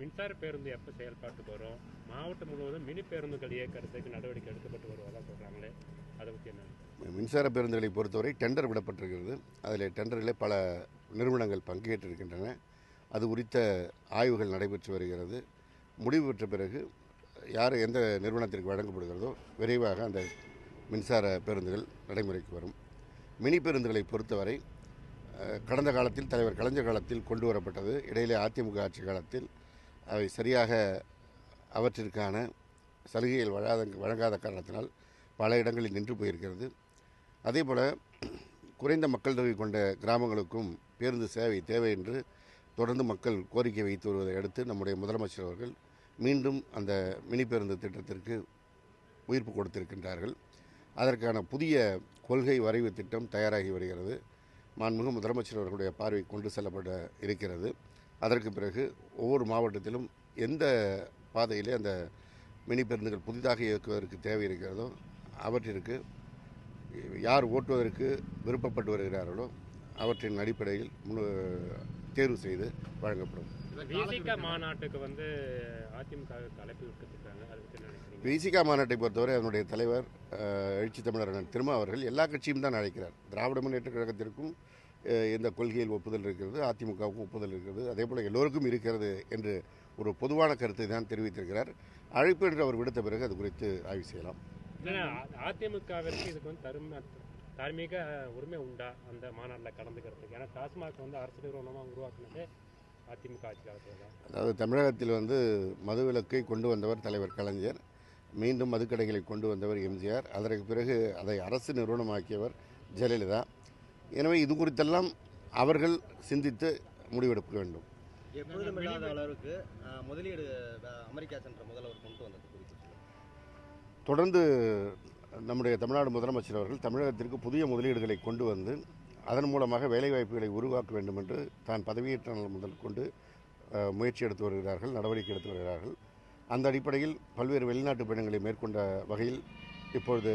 மின்சார பேருந்து எப்போ செயல்பாட்டுக்கு வரும்? மாவட்டம் முழுவதும் மினி பேருந்துகள் இயக்கிறதுக்கு நடவடிக்கை எடுக்கப்பட்டு வருவதாக சொல்கிறாங்களே, அதை பற்றி என்ன? மின்சார பேருந்துகளை பொறுத்தவரை டெண்டர் விடப்பட்டிருக்கிறது. அதில் டெண்டரில் பல நிறுவனங்கள் பங்கேற்றிருக்கின்றன. அது குறித்த ஆய்வுகள் நடைபெற்று வருகிறது. முடிவு பெற்ற பிறகு யார் எந்த நிறுவனத்திற்கு வழங்கப்படுகிறதோ விரைவாக அந்த மின்சார பேருந்துகள் நடைமுறைக்கு வரும். மினி பேருந்துகளை பொறுத்தவரை கடந்த காலத்தில் தலைவர் கலைஞர் காலத்தில் கொண்டு வரப்பட்டது. இடையிலே அதிமுக ஆட்சி காலத்தில் அவை சரியாக அவற்றிற்கான சலுகைகள் வழங்காத காரணத்தினால் பல இடங்களில் நின்று போயிருக்கிறது. அதேபோல் குறைந்த மக்கள் தொகை கொண்ட கிராமங்களுக்கும் பேருந்து சேவை தேவை என்று தொடர்ந்து மக்கள் கோரிக்கை வைத்து வருவதை அடுத்து நம்முடைய முதலமைச்சர் அவர்கள் மீண்டும் அந்த மினி பேருந்து திட்டத்திற்கு உயிர்ப்பு கொடுத்திருக்கின்றார்கள். அதற்கான புதிய கொள்கை வரைவு திட்டம் தயாராகி வருகிறது. மாண்புமிகு முதலமைச்சர் அவர்களுடைய பார்வை கொண்டு செல்லப்பட இருக்கிறது. அதற்கு பிறகு ஒவ்வொரு மாவட்டத்திலும் எந்த பாதையிலே அந்த மினி பேருந்துகள் புதிதாக இயக்குவதற்கு தேவை இருக்கிறதோ அவற்றிற்கு யார் ஓட்டுவதற்கு விருப்பப்பட்டு வருகிறார்களோ அவற்றின் அடிப்படையில் தேர்வு செய்து வழங்கப்படும். விசிக மாநாட்டுக்கு அதிமுக அழைப்பு விட்டுருக்காங்க. விசிக மாநாட்டை பொறுத்தவரை அதனுடைய தலைவர் எழுச்சி தமிழர் திருமா அவர்கள் எல்லா கட்சியும் தான் அழைக்கிறார். திராவிட முன்னேற்ற கழகத்திற்கும் இந்த கொள்கையில் ஒப்புதல் இருக்கிறது, அதிமுகவுக்கும் ஒப்புதல் இருக்கிறது, அதே போல் எல்லோருக்கும் இருக்கிறது என்று ஒரு பொதுவான கருத்தை தான் தெரிவித்திருக்கிறார். அழைப்பு என்று அவர் விடுத்த பிறகு அது குறித்து ஆய்வு செய்யலாம். அதிமுகவிற்கு இதுக்கு தார்மீக உரிமை உண்டா அந்த மாநாட்டில் கலந்துக்கிறதுக்கு? ஏன்னா டாஸ்மாக் அரசு நிறுவனமாக உருவாக்குனதே அதிமுக ஆட்சி காலத்தில் தான். அதாவது தமிழகத்தில் மதுவிலக்கை கொண்டு வந்தவர் தலைவர் கலைஞர், மீண்டும் மதுக்கடைகளை கொண்டு வந்தவர் எம்ஜிஆர், அதற்கு பிறகு அதை அரசு நிறுவனமாக்கியவர் ஜெயலலிதா. எனவே இது குறித்தெல்லாம் அவர்கள் சிந்தித்து முடிவெடுக்க வேண்டும். எப்பொழுதும் இல்லாத அளவுக்கு முதலீடு அமெரிக்கா சென்ற முதல்வர் கொண்டு வந்தது குறித்து தொடர்ந்து நம்முடைய தமிழ்நாடு முதலமைச்சர் அவர்கள் தமிழகத்திற்கு புதிய முதலீடுகளை கொண்டு வந்து அதன் மூலமாக வேலைவாய்ப்புகளை உருவாக்க வேண்டும் என்று தான் பதவியேற்ற நாள் முதல் கொண்டு முயற்சி எடுத்து வருகிறார்கள், நடவடிக்கை எடுத்து வருகிறார்கள். அந்த அடிப்படையில் பல்வேறு வெளிநாட்டு பயணங்களை மேற்கொண்ட வகையில் இப்பொழுது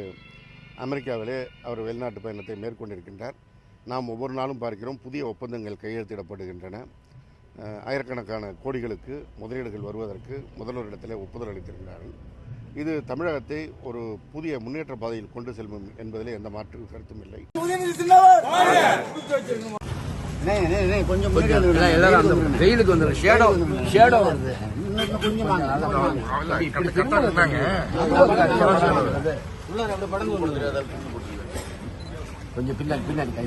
அமெரிக்காவிலே அவர் வெளிநாட்டு பயணத்தை மேற்கொண்டிருக்கின்றார். நாம் ஒவ்வொரு நாளும் பார்க்கிறோம், புதிய ஒப்பந்தங்கள் கையெழுத்திடப்படுகின்றன. ஆயிரக்கணக்கான கோடிகளுக்கு முதலீடுகள் வருவதற்கு முதல்வரிடத்தில் ஒப்புதல் அளித்திருக்கிறார்கள். இது தமிழகத்தை ஒரு புதிய முன்னேற்ற பாதையில் கொண்டு செல்லும் என்பதில் எந்த மாற்று கருத்தும் இல்லை. கொஞ்சம் வெயிலுக்கு வந்து ஷேடோ வருது. கொஞ்சம் பின்னாடி கை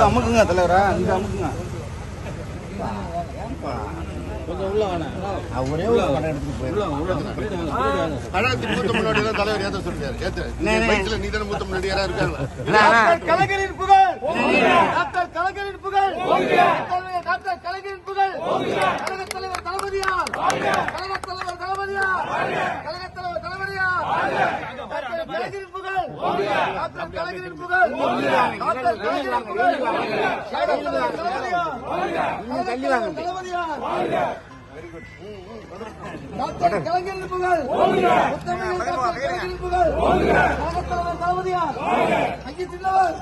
அமுக்குங்க தலைவரா, இந்த அமுக்குங்க கொஞ்சம் உள்ள ஒரே ஒரு படம் எடுத்துட்டு போயிருக்கோம். தலைவர் ஏத்த சொல்றாரு, நீ தானே மூத்த முன்னாடி யாரா இருக்காங்க. கலைஞரின் புகழ், டாக்டர் கலைஞரின் புகழ், டாக்டர் கலைஞரின் புகழ், கழகத் தலைவர் தளபதியார், கழகத் தலைவர் தளபதியார், கழகத் தலைவர் தளபதியார், டாக்டர் கலைஞரின் புகழ், டாக்டர் கலைஞரின் புகழ், டாக்டர் கலைஞரின் புகழ், கழகத் தலைவர் தளபதியார், தளபதியார், டாக்டர் கலைஞரின் புகழ், முத்தமிழ் டாக்டர் கலைஞரின் புகழ், கழகத் தலைவர் தளபதியார், ஐயா சின்னவர்.